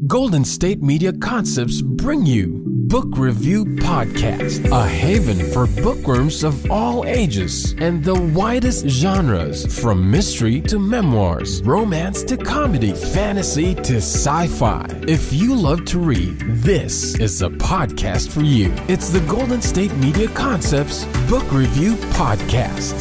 Golden State Media Concepts bring you Book Review Podcast, a haven for bookworms of all ages and the widest genres, from mystery to memoirs, romance to comedy, fantasy to sci-fi. If you love to read, this is a podcast for you. It's the Golden State Media Concepts Book Review Podcast.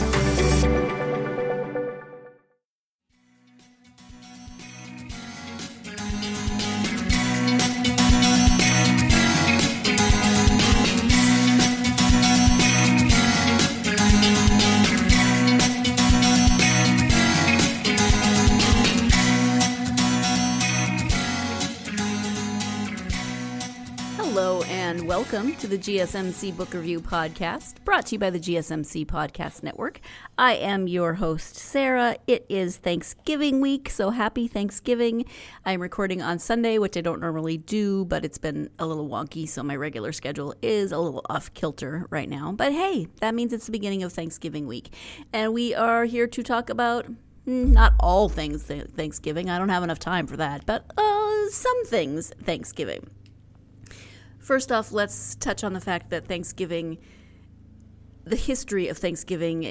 Welcome to the GSMC Book Review Podcast, brought to you by the GSMC Podcast Network. I am your host, Sarah. It is Thanksgiving week, so happy Thanksgiving. I'm recording on Sunday, which I don't normally do, but it's been a little wonky, so my regular schedule is a little off kilter right now. But hey, that means it's the beginning of Thanksgiving week, and we are here to talk about not all things Thanksgiving. I don't have enough time for that, but some things Thanksgiving. First off, let's touch on the fact that Thanksgiving, the history of Thanksgiving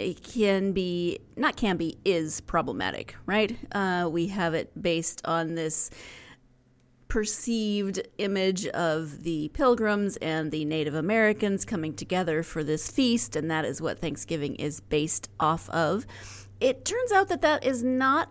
is problematic, right? We have it based on this perceived image of the Pilgrims and the Native Americans coming together for this feast, and that is what Thanksgiving is based off of. It turns out that that is not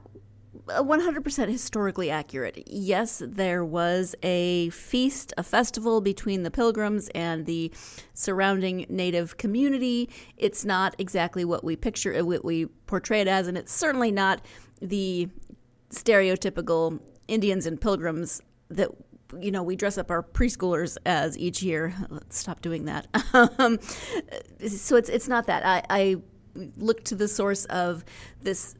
100% historically accurate. Yes, there was a feast, a festival between the Pilgrims and the surrounding Native community. It's not exactly what we picture, what we portray it as, and it's certainly not the stereotypical Indians and Pilgrims that, you know, we dress up our preschoolers as each year. Let's stop doing that. So it's not that. I looked to the source of this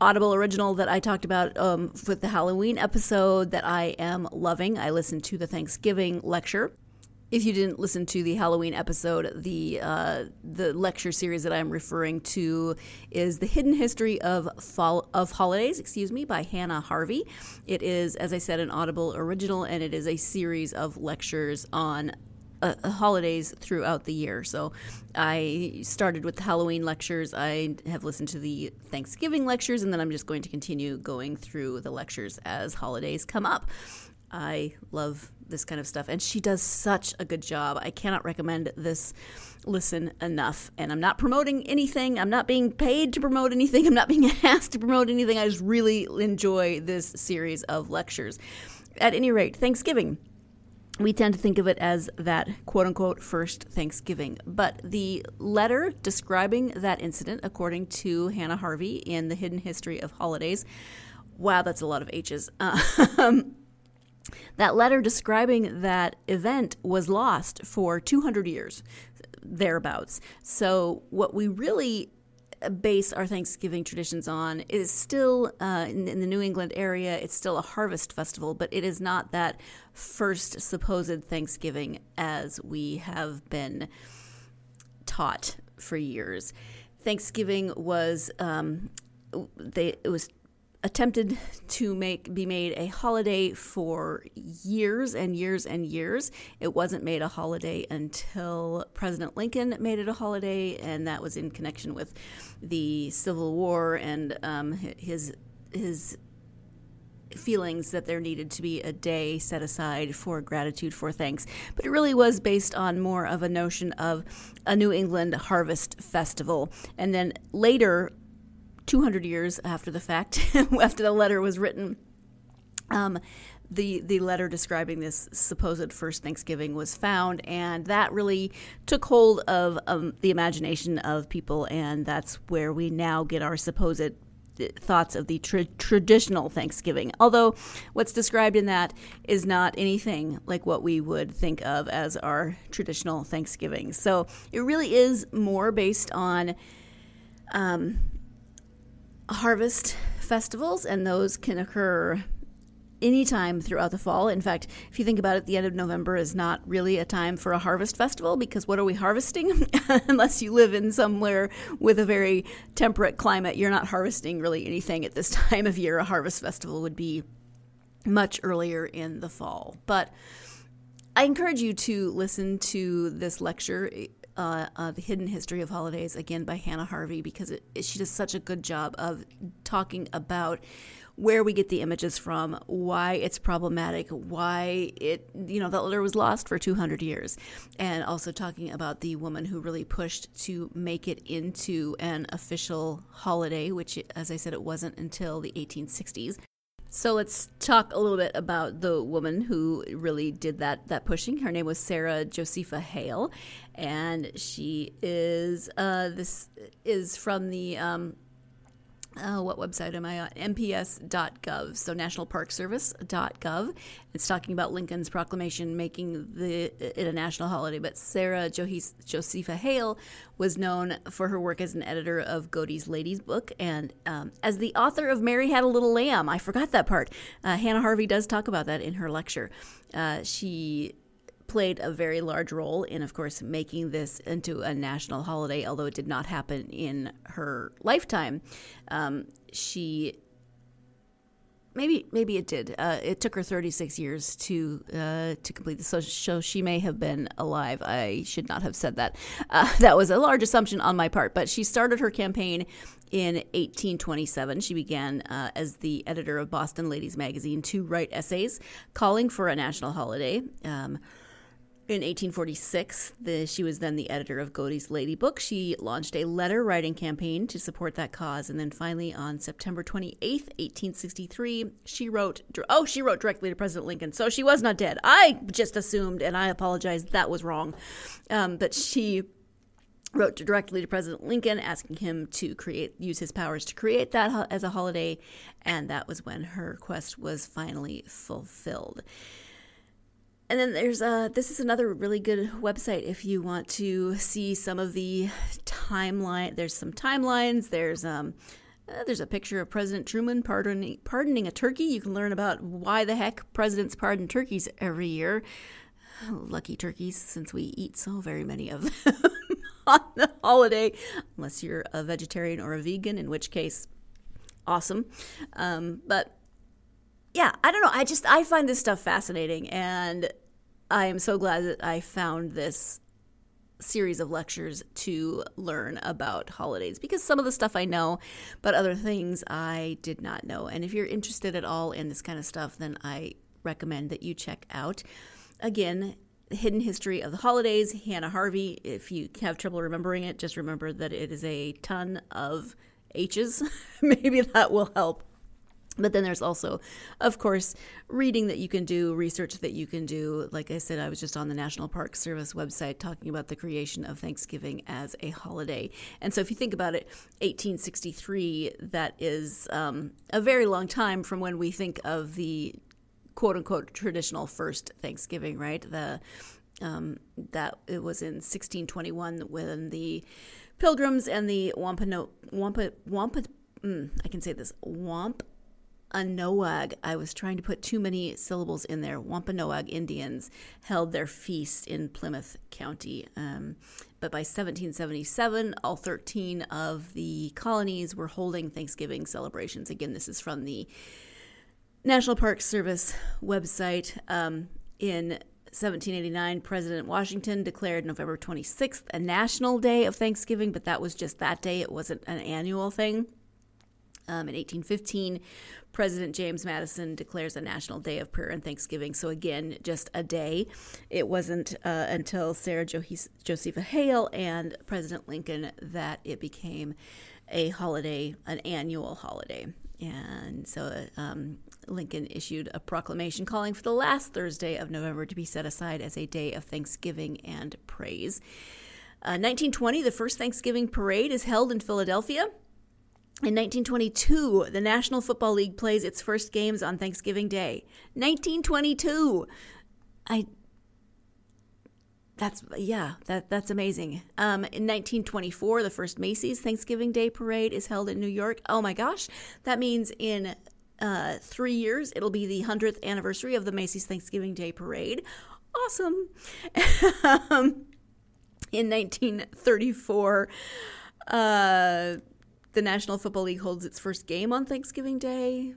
Audible original that I talked about with the Halloween episode that I am loving. I listened to the Thanksgiving lecture. If you didn't listen to the Halloween episode, the lecture series that I'm referring to is The Hidden History of Holidays, by Hannah Harvey. It is, as I said, an Audible original, and it is a series of lectures on holidays throughout the year. So I started with the Halloween lectures. I have listened to the Thanksgiving lectures, and then I'm just going to continue going through the lectures as holidays come up. I love this kind of stuff, and she does such a good job. I cannot recommend this listen enough. And I'm not promoting anything. I'm not being paid to promote anything. I'm not being asked to promote anything. I just really enjoy this series of lectures. At any rate, Thanksgiving. We tend to think of it as that quote-unquote first Thanksgiving. But the letter describing that incident, according to Hannah Harvey in The Hidden History of Holidays, wow, that's a lot of H's. That letter describing that event was lost for 200 years, thereabouts. So what we really base our Thanksgiving traditions on is still in the New England area. It's still a harvest festival, but it is not that first supposed Thanksgiving as we have been taught for years. Thanksgiving was it was attempted to be made a holiday for years and years and years. It wasn't made a holiday until President Lincoln made it a holiday, and that was in connection with the Civil War and his feelings that there needed to be a day set aside for gratitude, for thanks. But it really was based on more of a notion of a New England harvest festival. And then later, 200 years after the fact, after the letter was written, the letter describing this supposed first Thanksgiving was found, and that really took hold of the imagination of people, and that's where we now get our supposed thoughts of the traditional Thanksgiving. Although what's described in that is not anything like what we would think of as our traditional Thanksgiving. So it really is more based on harvest festivals, and those can occur anytime throughout the fall. In fact, if you think about it, the end of November is not really a time for a harvest festival, because what are we harvesting? Unless you live in somewhere with a very temperate climate, you're not harvesting really anything at this time of year. A harvest festival would be much earlier in the fall. But I encourage you to listen to this lecture, The Hidden History of Holidays, again by Hannah Harvey, because she does such a good job of talking about where we get the images from, why it's problematic, why it, that letter was lost for 200 years, and also talking about the woman who really pushed to make it into an official holiday, which, as I said, it wasn't until the 1860s. So let's talk a little bit about the woman who really did that pushing. Her name was Sarah Josepha Hale, and she is this is from the what website am I on? NPS.gov, so nationalparkservice.gov. It's talking about Lincoln's proclamation making it a national holiday. But Sarah Josepha Hale was known for her work as an editor of Godey's Ladies book and as the author of Mary Had a Little Lamb. I forgot that part. Hannah Harvey does talk about that in her lecture. She played a very large role in, of course, making this into a national holiday, although it did not happen in her lifetime. Maybe it did. It took her 36 years to complete this, so she may have been alive. I should not have said that. That was a large assumption on my part, but she started her campaign in 1827. She began as the editor of Boston Ladies Magazine to write essays calling for a national holiday. In 1846, she was then the editor of Godey's Lady book. She launched a letter writing campaign to support that cause. And then finally, on September 28th, 1863, she wrote directly to President Lincoln. So she was not dead. I just assumed, and I apologize, that was wrong. But she wrote directly to President Lincoln asking him to use his powers to create that as a holiday. And that was when her request was finally fulfilled. And then this is another really good website if you want to see some of the timeline. There's some timelines. There's a picture of President Truman pardoning a turkey. You can learn about why the heck presidents pardon turkeys every year. Lucky turkeys, since we eat so very many of them on the holiday, unless you're a vegetarian or a vegan, in which case, awesome. But yeah, I don't know. I find this stuff fascinating, and I am so glad that I found this series of lectures to learn about holidays, because some of the stuff I know, but other things I did not know. And if you're interested at all in this kind of stuff, then I recommend that you check out, again, The Hidden History of the Holidays, Hannah Harvey. If you have trouble remembering it, just remember that it is a ton of H's. Maybe that will help. But then there's also, of course, reading that you can do, research that you can do. Like I said, I was just on the National Park Service website talking about the creation of Thanksgiving as a holiday. And so if you think about it, 1863, that is a very long time from when we think of the quote-unquote traditional first Thanksgiving, right? That it was in 1621 when the Pilgrims and the Wampanoag, I was trying to put too many syllables in there, Wampanoag Indians held their feast in Plymouth County. But by 1777, all 13 of the colonies were holding Thanksgiving celebrations. Again, this is from the National Park Service website. In 1789, President Washington declared November 26th a national day of Thanksgiving, but that was just that day. It wasn't an annual thing. In 1815, President James Madison declares a national day of prayer and thanksgiving. So again, just a day. It wasn't until Sarah Josepha Hale and President Lincoln that it became a holiday, an annual holiday. And so Lincoln issued a proclamation calling for the last Thursday of November to be set aside as a day of thanksgiving and praise. 1920, the first Thanksgiving parade is held in Philadelphia. In 1922, the National Football League plays its first games on Thanksgiving Day. 1922. That's amazing. In 1924, the first Macy's Thanksgiving Day Parade is held in New York. Oh my gosh, that means in 3 years, it'll be the 100th anniversary of the Macy's Thanksgiving Day Parade. Awesome. In 1934, the National Football League holds its first game on Thanksgiving Day.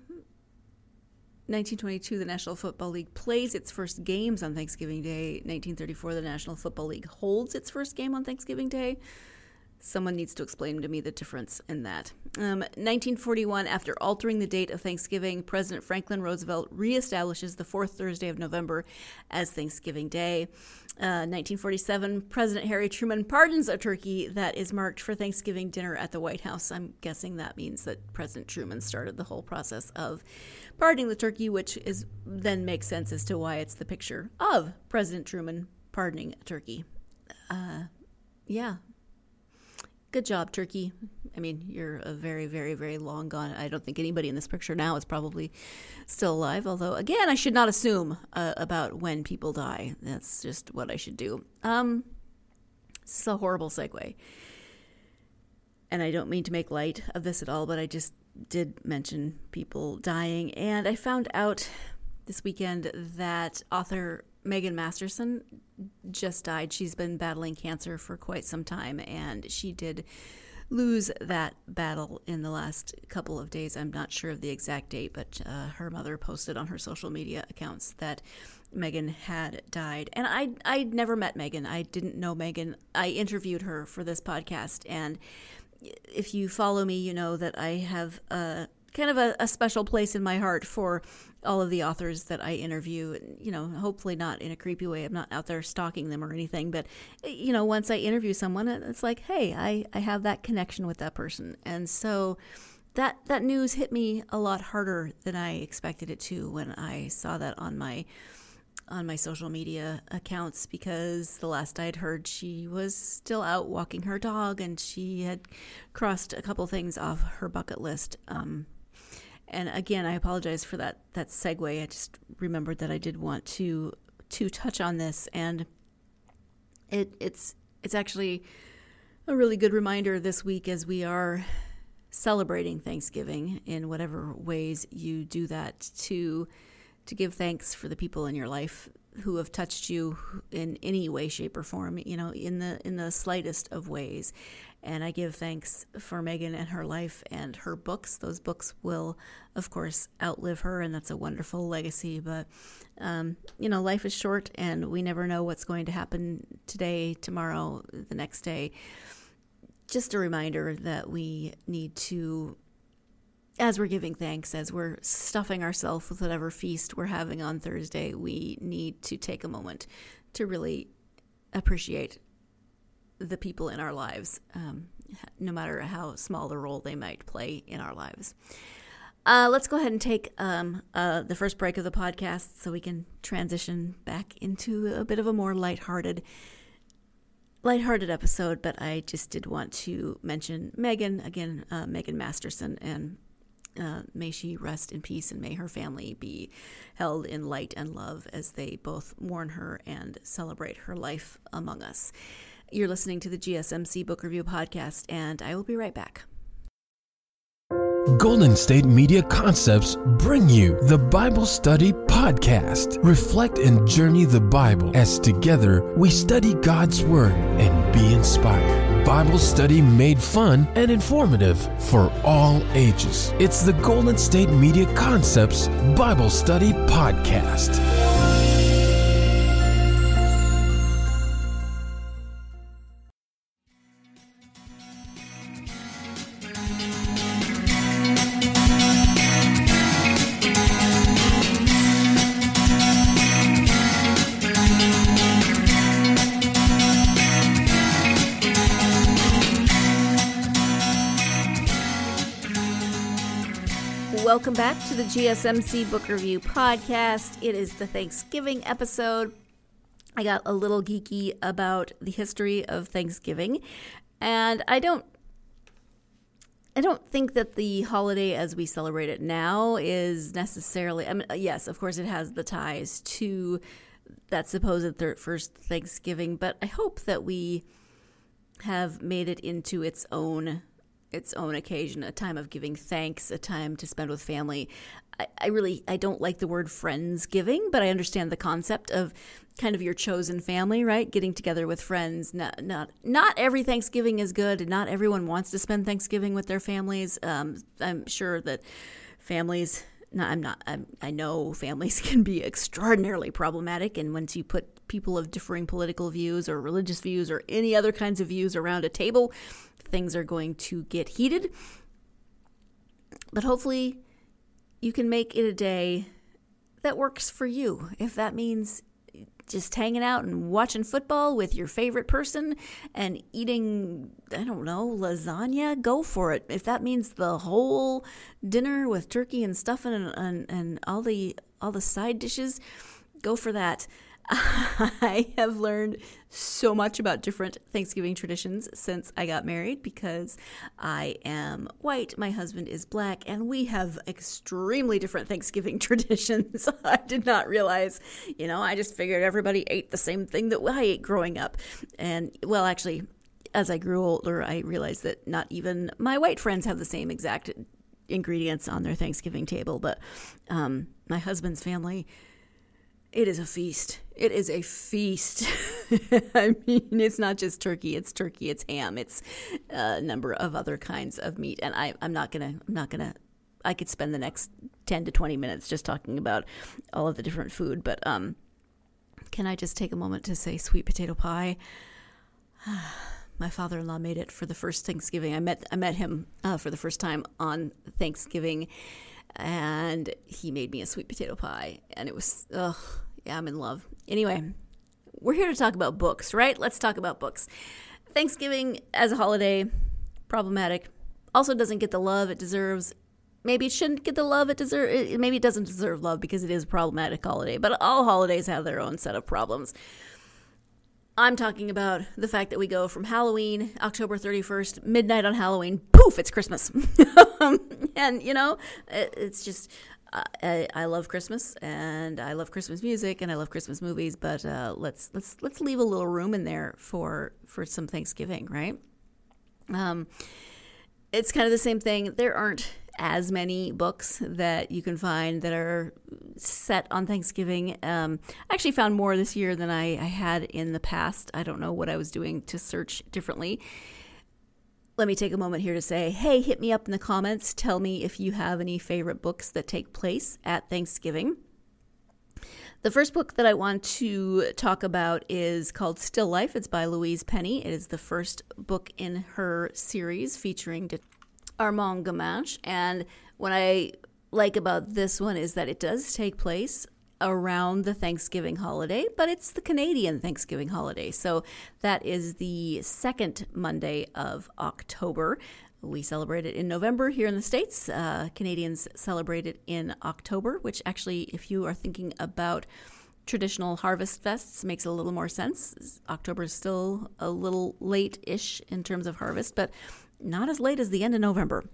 1922, the National Football League plays its first games on Thanksgiving Day. 1934, the National Football League holds its first game on Thanksgiving Day. Someone needs to explain to me the difference in that. 1941, after altering the date of Thanksgiving, President Franklin Roosevelt reestablishes the fourth Thursday of November as Thanksgiving Day. 1947, President Harry Truman pardons a turkey that is marked for Thanksgiving dinner at the White House. I'm guessing that means that President Truman started the whole process of pardoning the turkey, which then makes sense as to why it's the picture of President Truman pardoning a turkey. Yeah. Good job, turkey. I mean, you're a very, very, very long gone. I don't think anybody in this picture now is probably still alive. Although, again, I should not assume about when people die. That's just what I should do. This is a horrible segue. And I don't mean to make light of this at all, but I just did mention people dying. And I found out this weekend that author Megan Masterson just died. She's been battling cancer for quite some time, and she did lose that battle in the last couple of days. I'm not sure of the exact date, but her mother posted on her social media accounts that Megan had died. And I'd never met Megan. I didn't know Megan. I interviewed her for this podcast, and if you follow me, you know that I have kind of a special place in my heart for all of the authors that I interview, hopefully not in a creepy way. I'm not out there stalking them or anything, but, once I interview someone, it's like, hey, I have that connection with that person. And so that news hit me a lot harder than I expected it to when I saw that on my social media accounts, because the last I'd heard, she was still out walking her dog and she had crossed a couple things off her bucket list. And again, I apologize for that segue. I just remembered that I did want to touch on this, and it's actually a really good reminder this week as we are celebrating Thanksgiving in whatever ways you do that, to give thanks for the people in your life who have touched you in any way, shape, or form, in the slightest of ways. And I give thanks for Megan and her life and her books. Those books will, of course, outlive her, and that's a wonderful legacy. But, life is short, and we never know what's going to happen today, tomorrow, the next day. Just a reminder that we need to, as we're giving thanks, as we're stuffing ourselves with whatever feast we're having on Thursday, we need to take a moment to really appreciate the people in our lives, no matter how small the role they might play in our lives. Let's go ahead and take the first break of the podcast so we can transition back into a bit of a more lighthearted episode. But I just did want to mention Megan, again, Megan Masterson, and may she rest in peace, and may her family be held in light and love as they both mourn her and celebrate her life among us. You're listening to the GSMC Book Review Podcast, and I will be right back. Golden State Media Concepts bring you the Bible Study Podcast. Reflect and journey the Bible as together we study God's Word and be inspired. Bible study made fun and informative for all ages. It's the Golden State Media Concepts Bible Study Podcast. Welcome back to the GSMC Book Review Podcast. It is the Thanksgiving episode. I got a little geeky about the history of Thanksgiving, and I don't think that the holiday as we celebrate it now is necessarily, yes, of course it has the ties to that supposed first Thanksgiving, but I hope that we have made it into its own occasion, a time of giving thanks, a time to spend with family. I don't like the word Friendsgiving, but I understand the concept of kind of your chosen family, right? Getting together with friends. Not every Thanksgiving is good, and not everyone wants to spend Thanksgiving with their families. I'm sure that families No, I know families can be extraordinarily problematic, and once you put people of differing political views or religious views or any other kinds of views around a table, things are going to get heated. But hopefully you can make it a day that works for you. If that means just hanging out and watching football with your favorite person and eating, I don't know, lasagna, go for it. If that means the whole dinner with turkey and stuffing and all the side dishes, go for that. I have learned so much about different Thanksgiving traditions since I got married because I am white, my husband is black, and we have extremely different Thanksgiving traditions. I did not realize, I just figured everybody ate the same thing that I ate growing up. And, well, actually, as I grew older, I realized that not even my white friends have the same exact ingredients on their Thanksgiving table. But my husband's family, it is a feast. It is a feast. I mean, it's not just turkey, it's ham, it's a number of other kinds of meat. And I'm not gonna, I could spend the next 10 to 20 minutes just talking about all of the different food. But can I just take a moment to say sweet potato pie? My father-in-law made it for the first Thanksgiving. I met him for the first time on Thanksgiving, and he made me a sweet potato pie, and it was, yeah, I'm in love. Anyway, we're here to talk about books, right? Let's talk about books. Thanksgiving as a holiday, problematic. Also doesn't get the love it deserves. Maybe it shouldn't get the love it deserves. Maybe it doesn't deserve love because it is a problematic holiday, but all holidays have their own set of problems. I'm talking about the fact that we go from Halloween, October 31st, midnight on Halloween, poof, it's Christmas. And, it's just, I love Christmas, and I love Christmas music, and I love Christmas movies, but let's leave a little room in there for some Thanksgiving, right? It's kind of the same thing. There aren't as many books that you can find that are set on Thanksgiving. I actually found more this year than I had in the past. I don't know what I was doing to search differently. Let me take a moment here to say, hey, hit me up in the comments. Tell me if you have any favorite books that take place at Thanksgiving. The first book that I want to talk about is called Still Life. It's by Louise Penny. It is the first book in her series featuring Armand Gamache. And what I like about this one is that it does take place around the Thanksgiving holiday, but it's the Canadian Thanksgiving holiday. So that is the second Monday of October. We celebrate it in November here in the States. Canadians celebrate it in October, which actually, if you are thinking about traditional harvest fests, makes a little more sense. October is still a little late-ish in terms of harvest, but not as late as the end of November.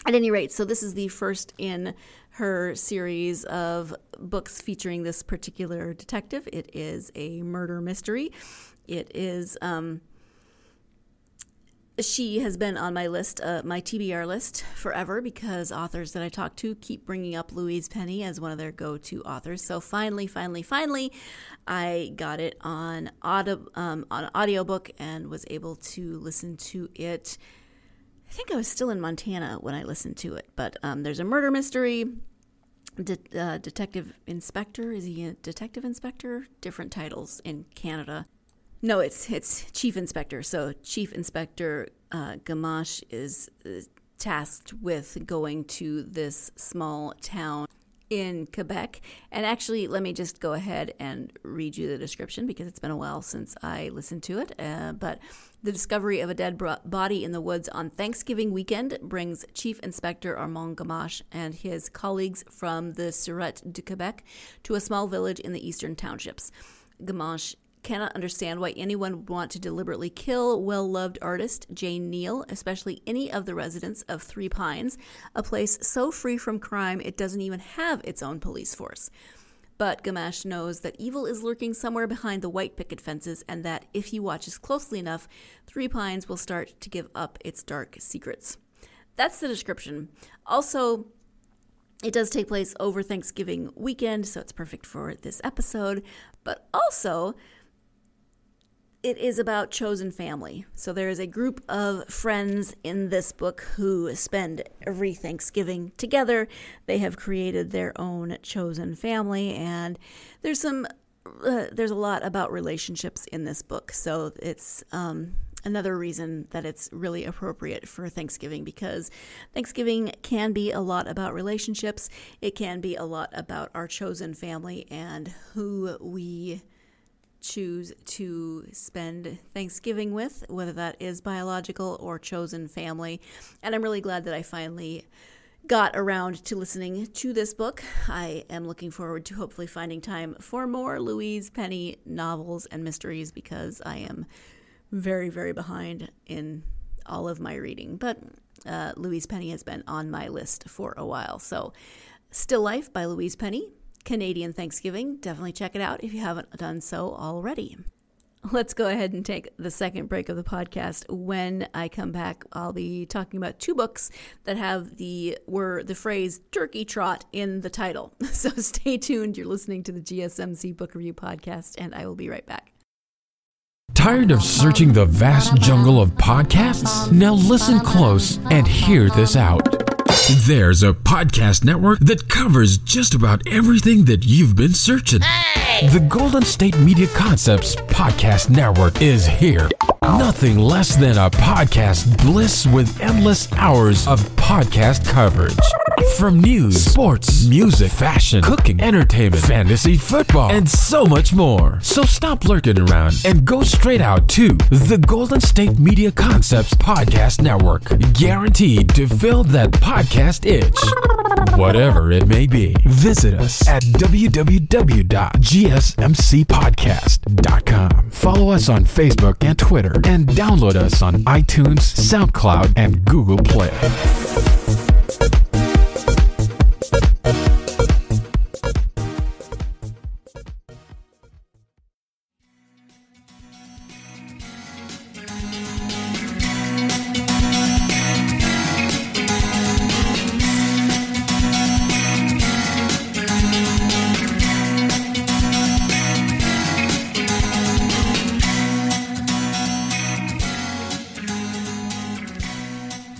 At any rate, so this is the first in her series of books featuring this particular detective. It is a murder mystery. It is, she has been on my list, my TBR list forever, because authors that I talk to keep bringing up Louise Penny as one of their go-to authors. So finally, I got it on audiobook and was able to listen to it. I think I was still in Montana when I listened to it, but there's a murder mystery. Detective Inspector, is he a detective inspector? Different titles in Canada. No, it's Chief Inspector. So Chief Inspector Gamache is tasked with going to this small town in Quebec. And actually, let me just go ahead and read you the description because it's been a while since I listened to it. But the discovery of a dead body in the woods on Thanksgiving weekend brings Chief Inspector Armand Gamache and his colleagues from the Sûreté de Quebec to a small village in the eastern townships. Gamache cannot understand why anyone would want to deliberately kill well-loved artist Jane Neal, especially any of the residents of Three Pines, a place so free from crime it doesn't even have its own police force. But Gamache knows that evil is lurking somewhere behind the white picket fences, and that if he watches closely enough, Three Pines will start to give up its dark secrets. That's the description. Also, it does take place over Thanksgiving weekend, so it's perfect for this episode. But also, it is about chosen family. So there is a group of friends in this book who spend every Thanksgiving together. They have created their own chosen family, and there's a lot about relationships in this book. So it's another reason that it's really appropriate for Thanksgiving, because Thanksgiving can be a lot about relationships. It can be a lot about our chosen family and who we choose to spend Thanksgiving with, whether that is biological or chosen family. And I'm really glad that I finally got around to listening to this book. I am looking forward to hopefully finding time for more Louise Penny novels and mysteries, because I am very, very behind in all of my reading. But Louise Penny has been on my list for a while. So Still Life by Louise Penny, Canadian Thanksgiving. Definitely check it out if you haven't done so already. Let's go ahead and take the second break of the podcast. When I come back, I'll be talking about two books that have the phrase turkey trot in the title. So stay tuned. You're listening to the GSMC Book Review Podcast, and I will be right back. Tired of searching the vast jungle of podcasts? Now listen close and hear this out. There's a podcast network that covers just about everything that you've been searching. Hey! The Golden State Media Concepts Podcast Network is here. Nothing less than a podcast bliss with endless hours of podcast coverage. From news, sports, music, fashion, cooking, entertainment, fantasy, football, and so much more. So stop lurking around and go straight out to the Golden State Media Concepts Podcast Network. Guaranteed to fill that podcast itch. Whatever it may be. Visit us at www.gsmcpodcast.com. Follow us on Facebook and Twitter, and download us on iTunes, SoundCloud, and Google Play.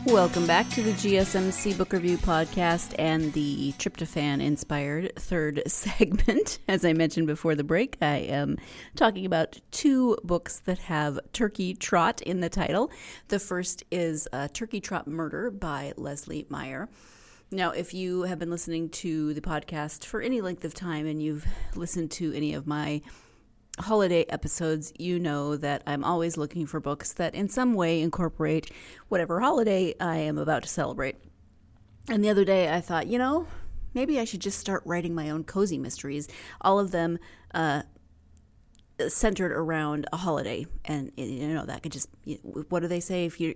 Welcome back to the GSMC Book Review Podcast and the tryptophan-inspired third segment. As I mentioned before the break, I am talking about two books that have Turkey Trot in the title. The first is Turkey Trot Murder by Leslie Meyer. Now, if you have been listening to the podcast for any length of time and you've listened to any of my holiday episodes, you know that I'm always looking for books that in some way incorporate whatever holiday I am about to celebrate. And the other day I thought, maybe I should just start writing my own cozy mysteries, all of them centered around a holiday. And that could just, what do they say, if you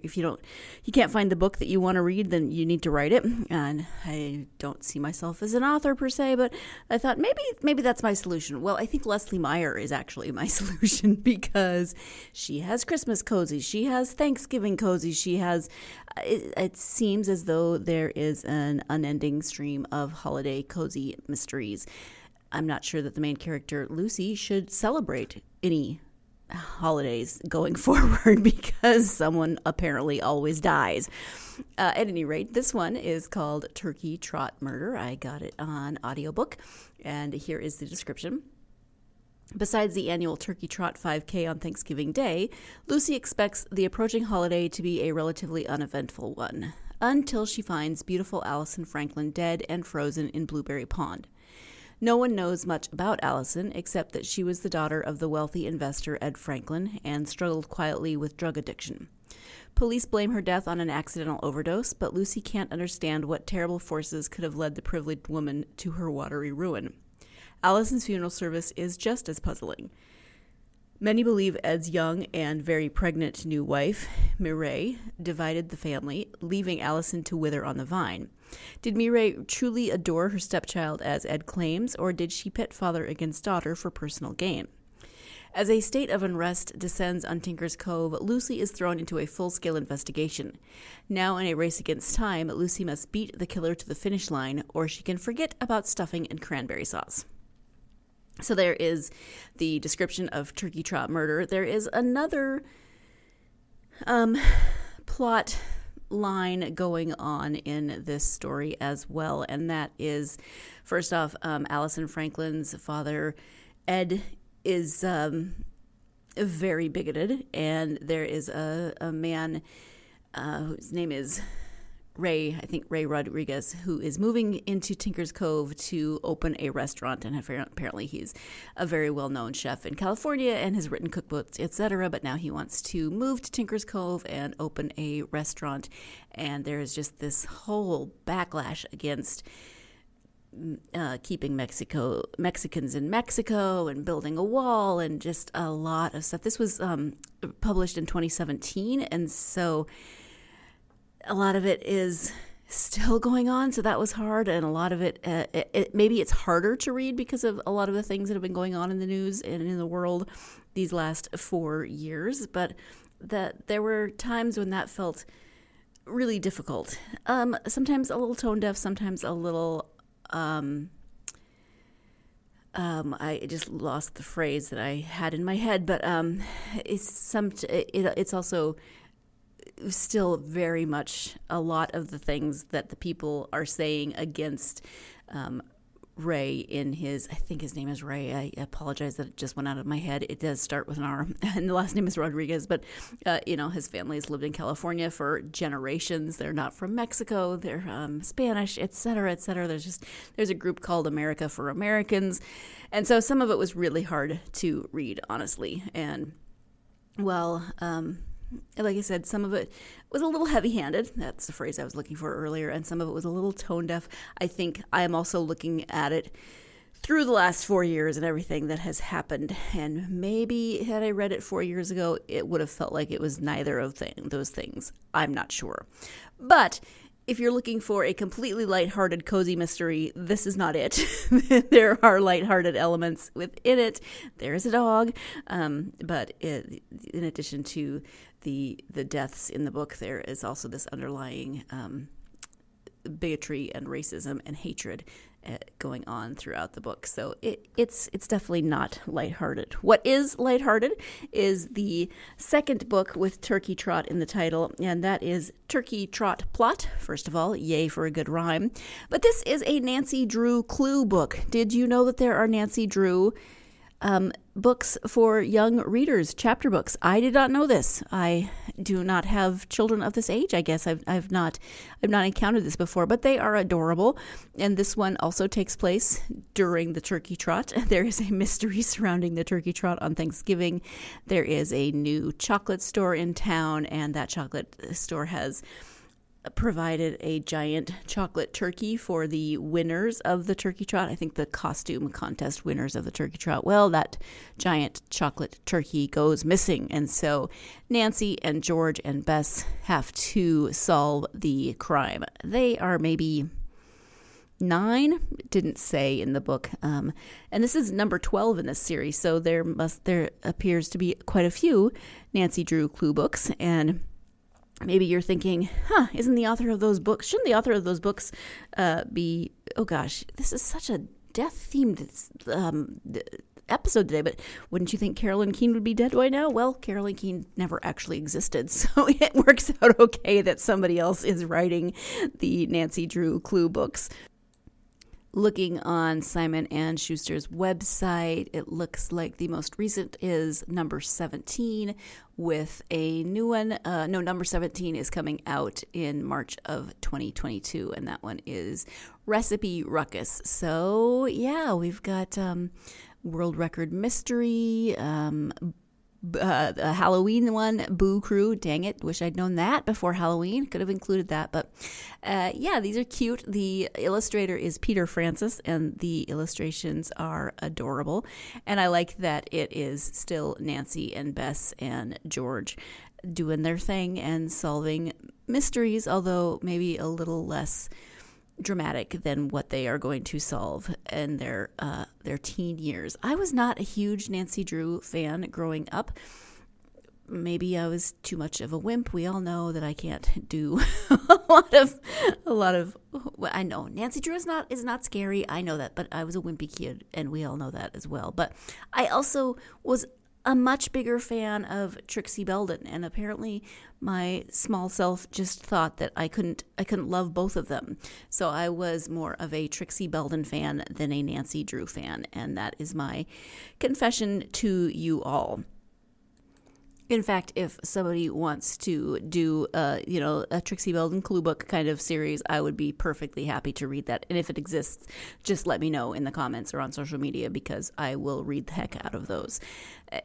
can't find the book that you want to read, then you need to write it. And I don't see myself as an author per se, but I thought maybe that's my solution. Well, I think Leslie Meyer is actually my solution, because she has Christmas cozies, she has Thanksgiving cozies, she has it seems as though there is an unending stream of holiday cozy mysteries. I'm not sure that the main character, Lucy, should celebrate any holidays going forward, because someone apparently always dies. At any rate, this one is called Turkey Trot Murder. I got it on audiobook, and here is the description. Besides the annual Turkey Trot 5K on Thanksgiving Day, Lucy expects the approaching holiday to be a relatively uneventful one, until she finds beautiful Allison Franklin dead and frozen in Blueberry Pond. No one knows much about Allison except that she was the daughter of the wealthy investor Ed Franklin and struggled quietly with drug addiction. Police blame her death on an accidental overdose, but Lucy can't understand what terrible forces could have led the privileged woman to her watery ruin. Allison's funeral service is just as puzzling. Many believe Ed's young and very pregnant new wife, Mireille, divided the family, leaving Allison to wither on the vine. Did Mireille truly adore her stepchild as Ed claims, or did she pit father against daughter for personal gain? As a state of unrest descends on Tinker's Cove, Lucy is thrown into a full-scale investigation. Now in a race against time, Lucy must beat the killer to the finish line, or she can forget about stuffing and cranberry sauce. So there is the description of Turkey Trot murder. There is another plot line going on in this story as well, and that is, first off, Allison Franklin's father, Ed, is very bigoted, and there is a man whose name is Ray Rodriguez, who is moving into Tinker's Cove to open a restaurant, and apparently he's a very well-known chef in California and has written cookbooks, etc., but now he wants to move to Tinker's Cove and open a restaurant, and there is just this whole backlash against keeping Mexicans in Mexico and building a wall and just a lot of stuff. This was published in 2017, and so a lot of it is still going on, so that was hard, and a lot of it, maybe it's harder to read because of a lot of the things that have been going on in the news and in the world these last 4 years, but that there were times when that felt really difficult. Sometimes a little tone deaf, sometimes a little, I just lost the phrase that I had in my head, but it's also still very much a lot of the things that the people are saying against Ray in his, I think his name is Ray. I apologize that it just went out of my head. It does start with an R, and the last name is Rodriguez, but, his family has lived in California for generations. They're not from Mexico. They're Spanish, et cetera, et cetera. There's a group called America for Americans, and so some of it was really hard to read, honestly, and, well, like I said, some of it was a little heavy-handed. That's the phrase I was looking for earlier. And some of it was a little tone-deaf. I think I am also looking at it through the last 4 years and everything that has happened. And maybe had I read it 4 years ago, it would have felt like it was neither of those things. I'm not sure. But if you're looking for a completely lighthearted, cozy mystery, this is not it. There are lighthearted elements within it. There's a dog. But in addition to the deaths in the book, there is also this underlying bigotry and racism and hatred going on throughout the book. So it's definitely not lighthearted. What is lighthearted is the second book with Turkey Trot in the title, and that is Turkey Trot Plot. First of all, yay for a good rhyme. But this is a Nancy Drew Clue book. Did you know that there are Nancy Drew books for young readers, chapter books? I did not know this. I do not have children of this age. I guess I've not encountered this before, but they are adorable. And this one also takes place during the Turkey Trot. There is a mystery surrounding the Turkey Trot on Thanksgiving. There is a new chocolate store in town, and that chocolate store has provided a giant chocolate turkey for the winners of the Turkey Trot. I think the costume contest winners of the Turkey Trot. Well, that giant chocolate turkey goes missing, and so Nancy and George and Bess have to solve the crime. They are maybe 9, didn't say in the book, and this is number 12 in this series, so there appears to be quite a few Nancy Drew Clue books, and maybe you're thinking, shouldn't the author of those books be, oh gosh, this is such a death-themed episode today, but wouldn't you think Carolyn Keene would be dead right now? Well, Carolyn Keene never actually existed, so it works out okay that somebody else is writing the Nancy Drew Clue books. Looking on Simon & Schuster's website, it looks like the most recent is number 17 with a new one. Number 17 is coming out in March of 2022, and that one is Recipe Ruckus. So, yeah, we've got World Record Mystery, a Halloween one, Boo Crew. Dang it, wish I'd known that before Halloween. Could have included that, but yeah, these are cute. The illustrator is Peter Francis, and the illustrations are adorable, and I like that it is still Nancy and Bess and George doing their thing and solving mysteries, although maybe a little less dramatic than what they are going to solve in their teen years. I was not a huge Nancy Drew fan growing up. maybe I was too much of a wimp. We all know that I can't do a lot of. I know Nancy Drew is not scary. I know that, but I was a wimpy kid, and we all know that as well. But I also was a much bigger fan of Trixie Belden, and apparently my small self just thought that I couldn't love both of them. So I was more of a Trixie Belden fan than a Nancy Drew fan, and that is my confession to you all. In fact, if somebody wants to do, a Trixie Belden clue book kind of series, I would be perfectly happy to read that. And if it exists, just let me know in the comments or on social media, because I will read the heck out of those.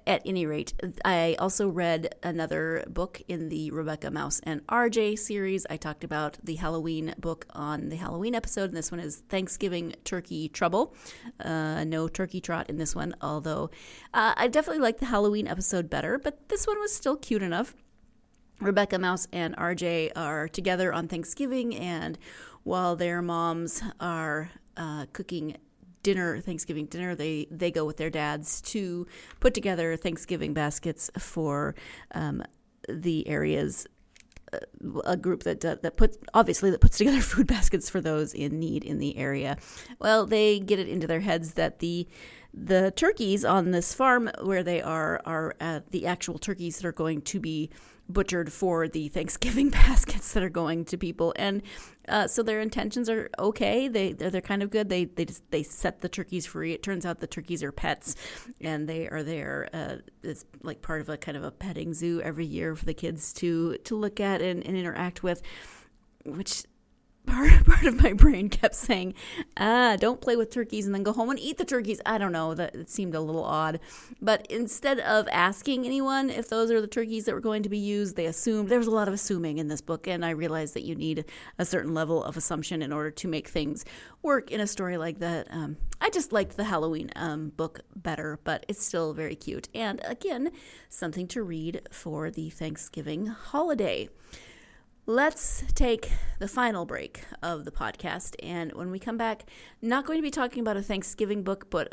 At any rate, I also read another book in the Rebecca Mouse and RJ series. I talked about the Halloween book on the Halloween episode, and this one is Thanksgiving Turkey Trouble. No turkey trot in this one, although I definitely liked the Halloween episode better, but this one was still cute enough. Rebecca Mouse and RJ are together on Thanksgiving, and while their moms are cooking Thanksgiving dinner, they go with their dads to put together Thanksgiving baskets for the area's a group that puts together food baskets for those in need in the area. Well, they get it into their heads that the turkeys on this farm where they are the actual turkeys that are going to be butchered for the Thanksgiving baskets that are going to people, and so their intentions are okay. They're kind of good. They set the turkeys free. It turns out the turkeys are pets, and they are there. It's like part of a kind of a petting zoo every year for the kids to look at and interact with, which part of my brain kept saying, don't play with turkeys and then go home and eat the turkeys. I don't know, that it seemed a little odd. But instead of asking anyone if those are the turkeys that were going to be used, they assumed. There was a lot of assuming in this book, and I realized that you need a certain level of assumption in order to make things work in a story like that. I just liked the Halloween book better, but it's still very cute. And again, something to read for the Thanksgiving holiday. Let's take the final break of the podcast, and when we come back, not going to be talking about a Thanksgiving book, but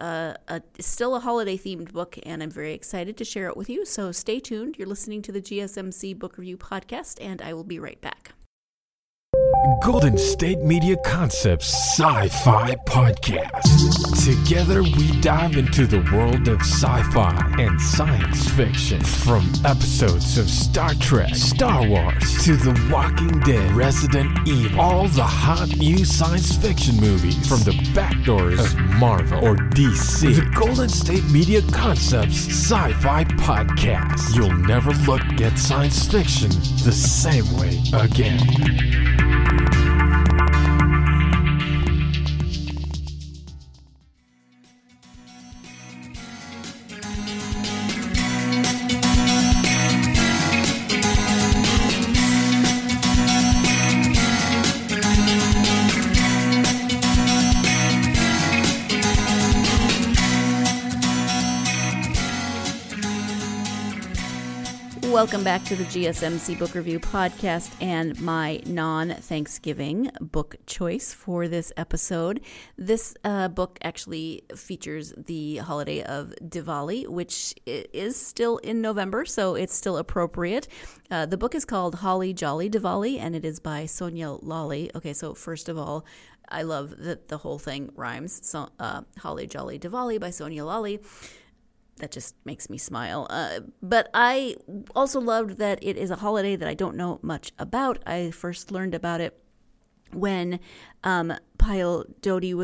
still a holiday-themed book, and I'm very excited to share it with you, so stay tuned. You're listening to the GSMC Book Review Podcast, and I will be right back. Golden State Media Concepts Sci-Fi Podcast. Together we dive into the world of sci-fi and science fiction. From episodes of Star Trek, Star Wars, to The Walking Dead, Resident Evil, all the hot new science fiction movies from the backdoors of Marvel or DC. The Golden State Media Concepts Sci-Fi Podcast. You'll never look at science fiction the same way again. Welcome back to the GSMC Book Review Podcast and my non-Thanksgiving book choice for this episode. This book actually features the holiday of Diwali, which is still in November, so it's still appropriate. The book is called Holly Jolly Diwali, and it is by Sonia Lally. Okay, so first of all, I love that the whole thing rhymes. So, Holly Jolly Diwali by Sonia Lally. That just makes me smile. But I also loved that it is a holiday that I don't know much about. I first learned about it when Payal Doshi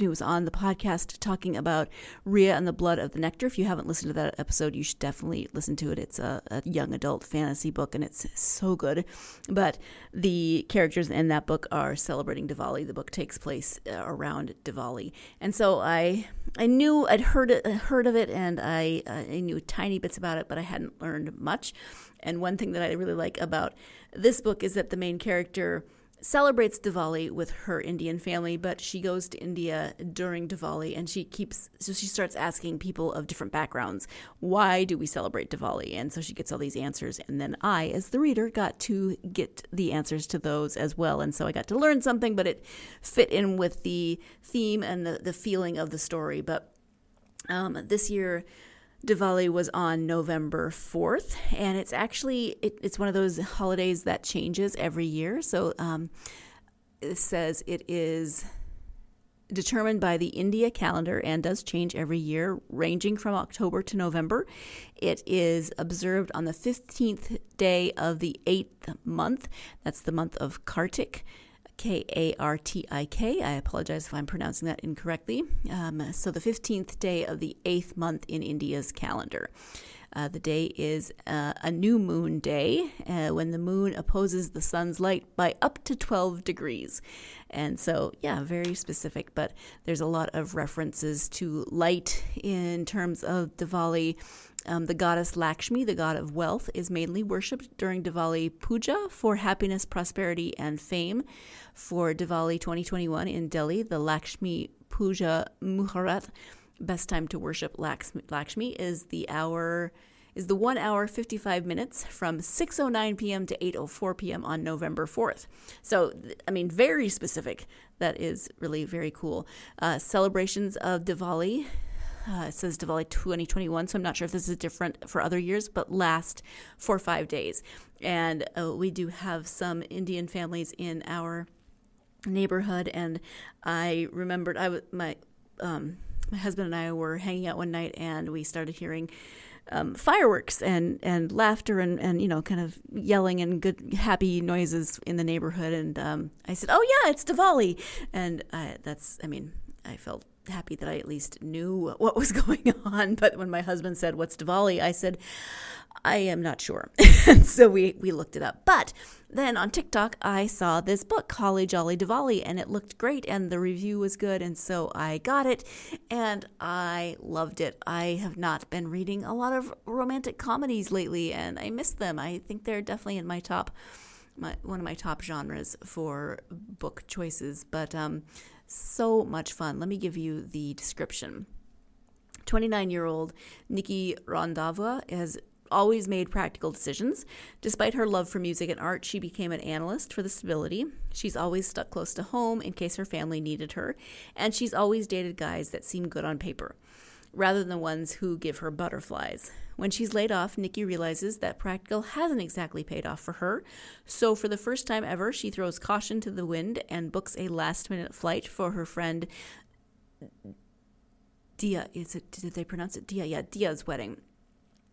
was on the podcast talking about Rhea and the Blood of the Nectar. If you haven't listened to that episode, you should definitely listen to it. It's a young adult fantasy book, and it's so good. But the characters in that book are celebrating Diwali. The book takes place around Diwali. And so I knew I'd heard of it, and I knew tiny bits about it, but I hadn't learned much. And one thing that I really like about this book is that the main character celebrates Diwali with her Indian family, but she goes to India during Diwali, and she starts asking people of different backgrounds, why do we celebrate Diwali? And so she gets all these answers, and then I, as the reader, got to get the answers to those as well. And so I got to learn something, but it fit in with the theme and the feeling of the story. But this year, Diwali was on November 4th, and it's actually, it's one of those holidays that changes every year. So it says it is determined by the India calendar and does change every year, ranging from October to November. It is observed on the 15th day of the 8th month. That's the month of Kartik. Kartik. I apologize if I'm pronouncing that incorrectly. So the 15th day of the 8th month in India's calendar. The day is a new moon day when the moon opposes the sun's light by up to 12 degrees. And so, yeah, very specific, but there's a lot of references to light in terms of Diwali. The goddess Lakshmi, the god of wealth, is mainly worshipped during Diwali Puja for happiness, prosperity, and fame. For Diwali 2021 in Delhi, the Lakshmi Puja Muhurat, best time to worship Lakshmi is the 1 hour 55 minutes from 6:09 p.m. to 8:04 p.m. on November 4th. So, I mean, very specific. That is really very cool. Celebrations of Diwali. It says Diwali 2021, so I'm not sure if this is different for other years, but last for 5 days. And we do have some Indian families in our neighborhood, and I remembered my husband and I were hanging out one night, and we started hearing fireworks and laughter and kind of yelling and good happy noises in the neighborhood. And I said, "Oh yeah, it's Diwali," and I felt happy that I at least knew what was going on. But when my husband said, "What's Diwali?" I said, "I am not sure." And so we looked it up. But then on TikTok, I saw this book, Holly Jolly Diwali, and it looked great, and the review was good, and so I got it, and I loved it. I have not been reading a lot of romantic comedies lately, and I miss them. I think they're definitely in one of my top genres for book choices, but so much fun. Let me give you the description. 29-year-old Nikki Randhawa has always made practical decisions. Despite her love for music and art, she became an analyst for the stability. She's always stuck close to home in case her family needed her, and she's always dated guys that seem good on paper, rather than the ones who give her butterflies. When she's laid off, Nikki realizes that practical hasn't exactly paid off for her, so for the first time ever, she throws caution to the wind and books a last-minute flight for her friend Dia. Did they pronounce it Dia? Yeah, Dia's wedding.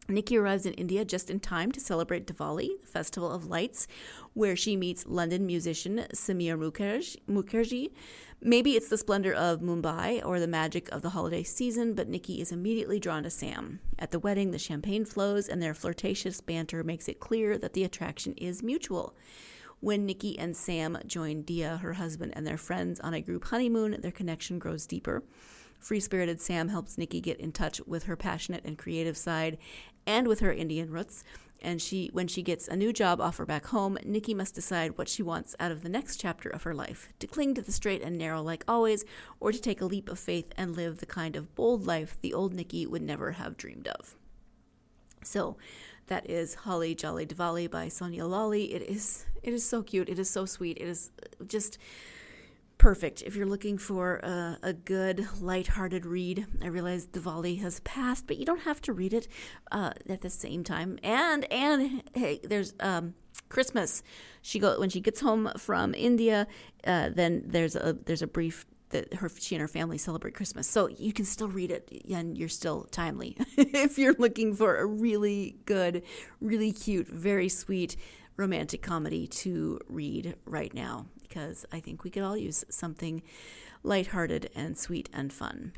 Nikki arrives in India just in time to celebrate Diwali, the Festival of Lights, where she meets London musician Samir Mukherjee. Maybe it's the splendor of Mumbai or the magic of the holiday season, but Nikki is immediately drawn to Sam. At the wedding, the champagne flows, and their flirtatious banter makes it clear that the attraction is mutual. When Nikki and Sam join Dia, her husband, and their friends on a group honeymoon, their connection grows deeper. Free-spirited Sam helps Nikki get in touch with her passionate and creative side and with her Indian roots. And when she gets a new job offer back home, Nikki must decide what she wants out of the next chapter of her life, to cling to the straight and narrow like always, or to take a leap of faith and live the kind of bold life the old Nikki would never have dreamed of. So that is Holly Jolly Diwali by Sonia Lawley. It is so cute. It is so sweet. It is just perfect if you're looking for a good, lighthearted read. I realize Diwali has passed, but you don't have to read it at the same time. And hey, there's Christmas. When she gets home from India, then there's a brief that she and her family celebrate Christmas. So you can still read it, and you're still timely if you're looking for a really good, really cute, very sweet romantic comedy to read right now, because I think we could all use something lighthearted and sweet and fun.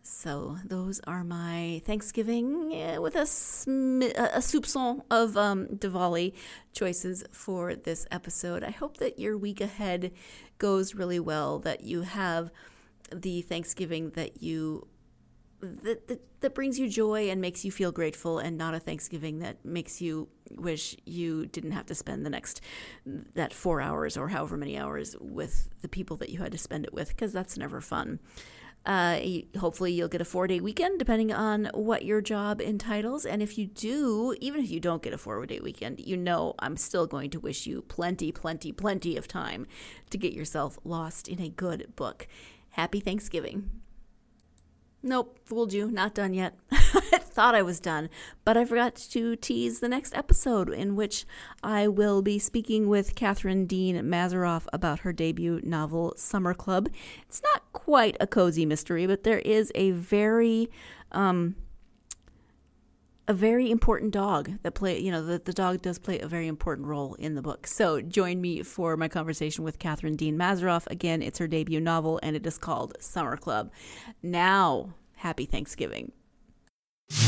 So those are my Thanksgiving with a soupçon of Diwali choices for this episode. I hope that your week ahead goes really well, that you have the Thanksgiving that brings you joy and makes you feel grateful, and not a Thanksgiving that makes you wish you didn't have to spend that 4 hours or however many hours with the people that you had to spend it with, because that's never fun. Hopefully you'll get a 4-day weekend, depending on what your job entitles. And if you do, even if you don't get a 4-day weekend, I'm still going to wish you plenty of time to get yourself lost in a good book. Happy Thanksgiving. Nope, fooled you. Not done yet. thought I was done, but I forgot to tease the next episode, in which I will be speaking with Catherine Dean Mazeroff about her debut novel, Summer Club. It's not quite a cozy mystery, but there is a very important dog that the dog does play a very important role in the book. So join me for my conversation with Catherine Dean Mazeroff. Again, it's her debut novel, and it is called Summer Club. Now, happy Thanksgiving.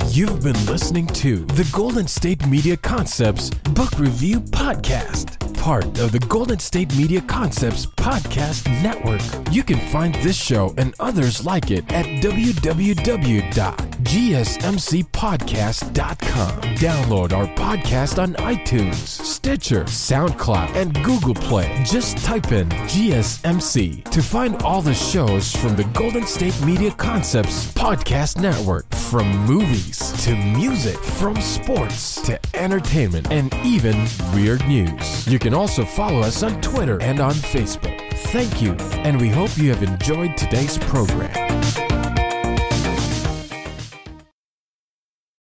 You've been listening to the Golden State Media Concepts Book Review Podcast, part of the Golden State Media Concepts Podcast Network. You can find this show and others like it at www.gsmcpodcast.com. Download our podcast on iTunes, Stitcher, SoundCloud, and Google Play. Just type in GSMC to find all the shows from the Golden State Media Concepts Podcast Network, from movies to music, from sports to entertainment, and even weird news. You can also follow us on Twitter and on Facebook. Thank you, and we hope you have enjoyed today's program.